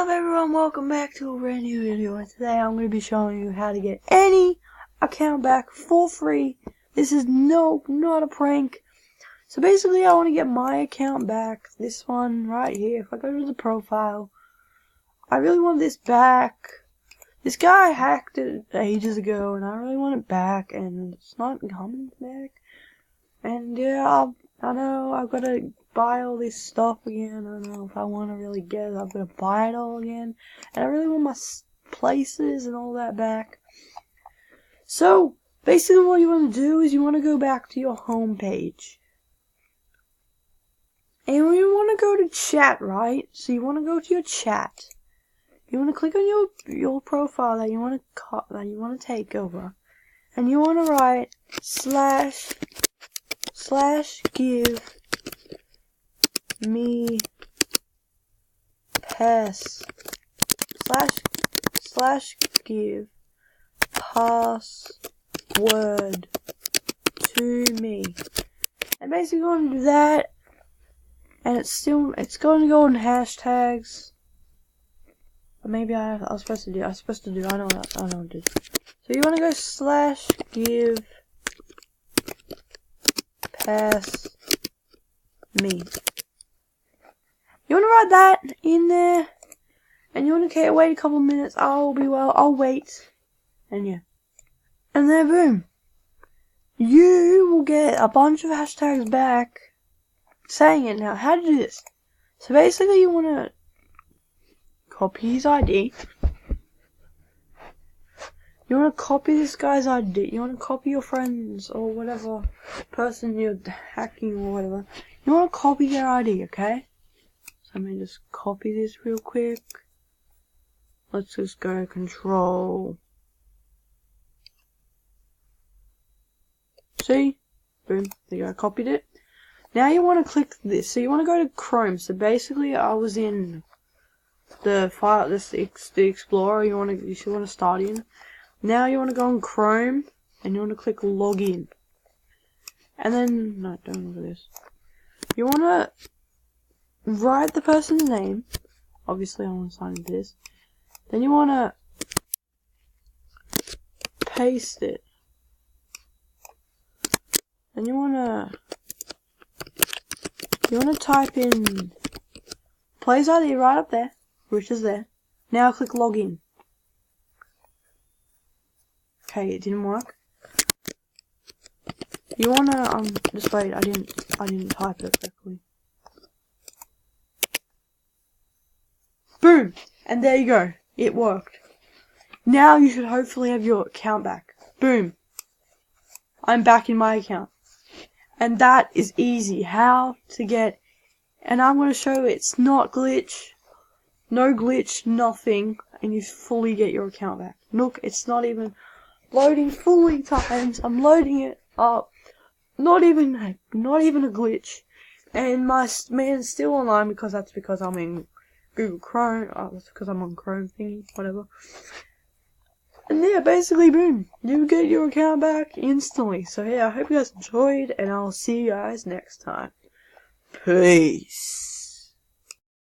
up everyone, welcome back to a brand new video, and today I'm going to be showing you how to get any account back for free. This is not a prank. So basically I want to get my account back, this one right here. If I go to the profile, I really want this back. This guy hacked it ages ago and I really want it back, and it's not coming back. And yeah, I know I've got to buy all this stuff again. I don't know if I want to really get it. I'm going to buy it all again. And I really want my places and all that back. So, basically what you want to do is you want to go back to your home page. And you want to go to chat, right? So you want to go to your chat. You want to click on your profile that you want to take over. And you want to write /give me pass /give password to me. And basically you're going to do that, and it's going to go in hashtags. Or maybe I was supposed to do. I know what to do. So you want to go /give pass me. You want to write that in there, and you want to wait a couple minutes. I'll wait, and yeah, and then boom, you will get a bunch of hashtags back saying it. Now, how to do this? So basically, you want to copy his ID. You want to copy this guy's ID. You want to copy your friends or whatever person you're hacking or whatever. You want to copy their ID, okay? So let me just copy this real quick. Let's just go control. See? Boom. There you go. I copied it. Now you want to click this. So you want to go to Chrome. So basically I was in the file, the Explorer you should want to start in. Now you want to go on Chrome and you want to click login. And then, no, don't look at this. You want to write the person's name. Obviously I want to sign into this. Then you want to paste it. Then you want to type in Players ID right up there, which is there. Now click login. Okay, it didn't work. You wanna just wait. I didn't type it correctly. Boom, and there you go. It worked. Now you should hopefully have your account back. Boom. I'm back in my account, and that is easy. How to get? And I'm gonna show you it's not glitch, no glitch, nothing, and you fully get your account back. Look, it's not even loading fully times. I'm loading it up. Not even a glitch. And my man's still online because I'm in Google Chrome. That's because I'm on Chrome thingy, whatever. And yeah, basically, boom, you get your account back instantly. So yeah, I hope you guys enjoyed, and I'll see you guys next time. Peace.